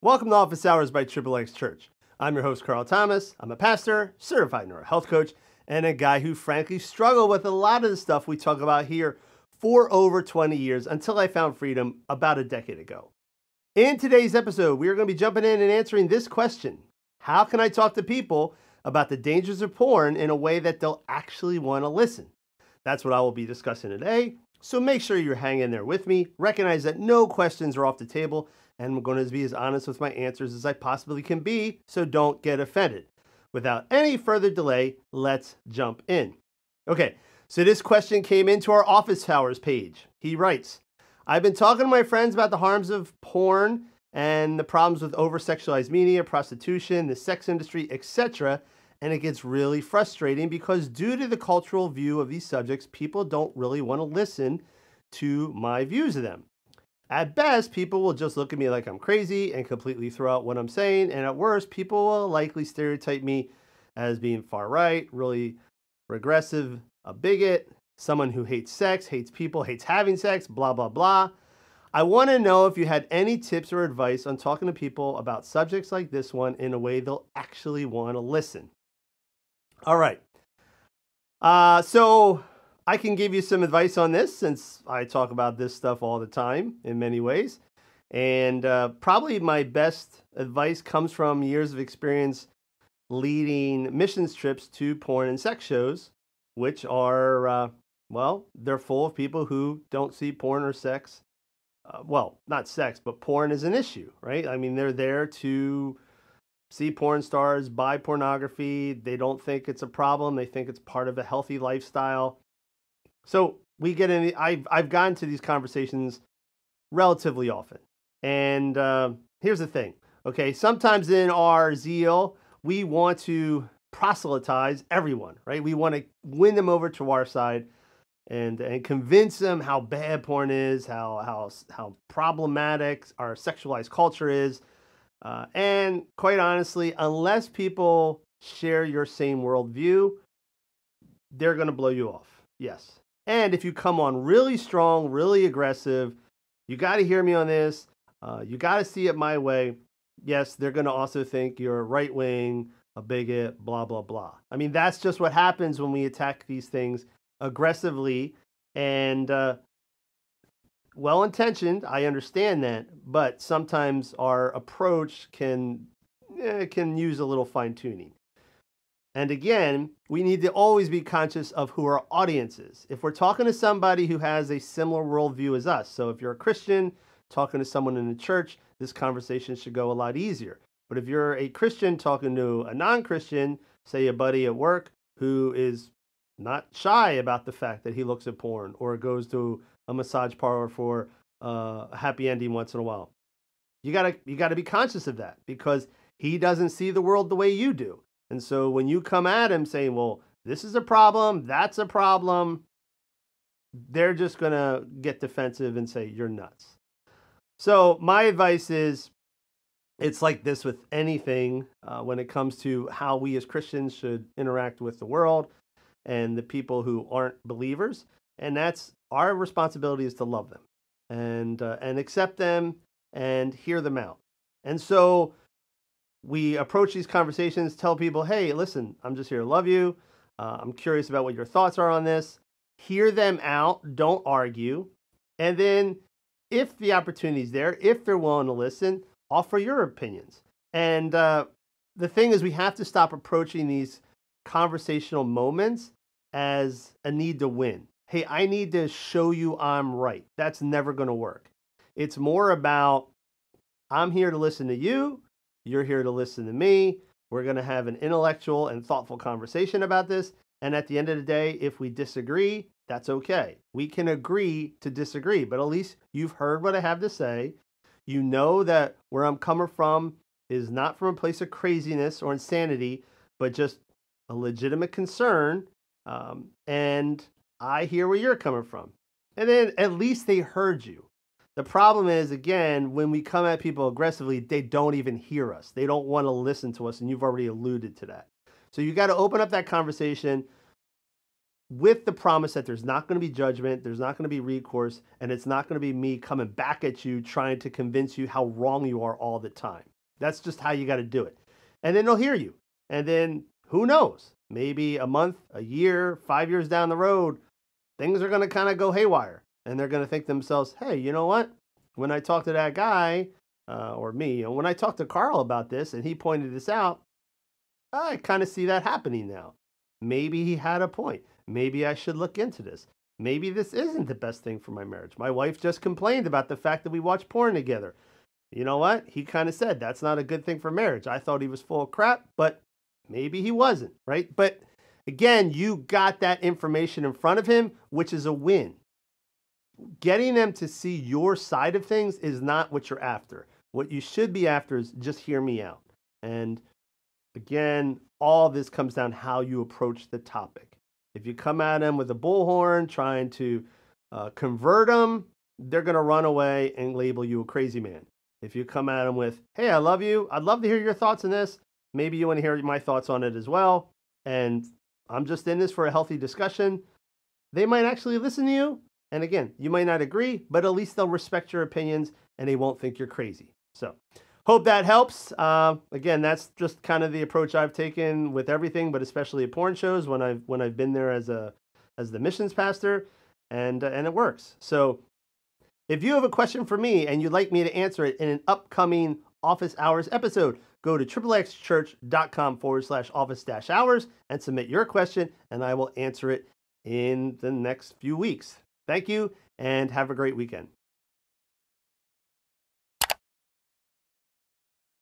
Welcome to Office Hours by Triple X Church. I'm your host, Carl Thomas. I'm a pastor, certified neurohealth coach, and a guy who frankly struggled with a lot of the stuff we talk about here for over 20 years until I found freedom about a decade ago. In today's episode, we are going to be jumping in and answering this question. How can I talk to people about the dangers of porn in a way that they'll actually want to listen? That's what I will be discussing today. So make sure you're hanging there with me. Recognize that no questions are off the table, and I'm going to be as honest with my answers as I possibly can be, so don't get offended. Without any further delay, let's jump in. Okay, so this question came into our Office Hours page. He writes, I've been talking to my friends about the harms of porn and the problems with over-sexualized media, prostitution, the sex industry, etc., and it gets really frustrating because due to the cultural view of these subjects, people don't really want to listen to my views of them. At best, people will just look at me like I'm crazy and completely throw out what I'm saying. And at worst, people will likely stereotype me as being far right, really regressive, a bigot, someone who hates sex, hates people, hates having sex, blah, blah, blah. I want to know if you had any tips or advice on talking to people about subjects like this one in a way they'll actually want to listen. All right. So I can give you some advice on this since I talk about this stuff all the time in many ways. And probably my best advice comes from years of experience leading missions trips to porn and sex shows, which are, they're full of people who don't see porn or sex. Not sex, but porn is an issue, right? I mean, they're there to see porn stars, buy pornography. They don't think it's a problem. They think it's part of a healthy lifestyle. So we get in. I've gotten to these conversations relatively often. And here's the thing. Okay, sometimes in our zeal, we want to proselytize everyone, right? We want to win them over to our side and convince them how bad porn is, how problematic our sexualized culture is. And quite honestly, unless people share your same worldview, they're going to blow you off. Yes. And if you come on really strong, really aggressive, you got to hear me on this. You got to see it my way. Yes, they're going to also think you're right wing, a bigot, blah, blah, blah. I mean, that's just what happens when we attack these things aggressively and well-intentioned. I understand that, but sometimes our approach can use a little fine-tuning. And again, we need to always be conscious of who our audience is. If we're talking to somebody who has a similar worldview as us, so if you're a Christian talking to someone in the church, this conversation should go a lot easier. But if you're a Christian talking to a non-Christian, say a buddy at work who is not shy about the fact that he looks at porn or goes to a massage parlor for a happy ending once in a while, you gotta be conscious of that because he doesn't see the world the way you do. And so when you come at him saying, well, this is a problem, that's a problem, they're just going to get defensive and say, you're nuts. So my advice is, it's like this with anything when it comes to how we as Christians should interact with the world and the people who aren't believers. And that's our responsibility is to love them and accept them and hear them out. And so we approach these conversations, tell people, hey, listen, I'm just here to love you. I'm curious about what your thoughts are on this. Hear them out. Don't argue. And then if the opportunity is there, if they're willing to listen, offer your opinions. And the thing is, we have to stop approaching these conversational moments as a need to win. Hey, I need to show you I'm right. That's never going to work. It's more about, I'm here to listen to you. You're here to listen to me. We're going to have an intellectual and thoughtful conversation about this. And at the end of the day, if we disagree, that's okay. We can agree to disagree, but at least you've heard what I have to say. You know that where I'm coming from is not from a place of craziness or insanity, but just a legitimate concern. And I hear where you're coming from. And then at least they heard you. The problem is, again, when we come at people aggressively, they don't even hear us. They don't want to listen to us, and you've already alluded to that. So you got to open up that conversation. with the promise that there's not going to be judgment, there's not going to be recourse, and it's not going to be me coming back at you trying to convince you how wrong you are all the time. That's just how you got to do it. And then they'll hear you. And then who knows? Maybe a month, a year, 5 years down the road, things are going to kind of go haywire. And they're going to think to themselves, hey, you know what? When I talked to that guy, or me, when I talked to Carl about this and he pointed this out, I kind of see that happening now. Maybe he had a point. Maybe I should look into this. Maybe this isn't the best thing for my marriage. My wife just complained about the fact that we watch porn together. You know what? He kind of said that's not a good thing for marriage. I thought he was full of crap, but maybe he wasn't, right? But again, you got that information in front of him, which is a win. Getting them to see your side of things is not what you're after. What you should be after is just hear me out. And again, all this comes down to how you approach the topic. If you come at them with a bullhorn trying to convert them, they're going to run away and label you a crazy man. If you come at them with, hey, I love you. I'd love to hear your thoughts on this. Maybe you want to hear my thoughts on it as well. And I'm just in this for a healthy discussion. They might actually listen to you. And again, you might not agree, but at least they'll respect your opinions and they won't think you're crazy. So hope that helps. Again, that's just kind of the approach I've taken with everything, but especially at porn shows when I've been there as the missions pastor, and it works. So if you have a question for me and you'd like me to answer it in an upcoming office hours episode, go to xxchurch.com/office-hours and submit your question, and I will answer it in the next few weeks. Thank you, and have a great weekend.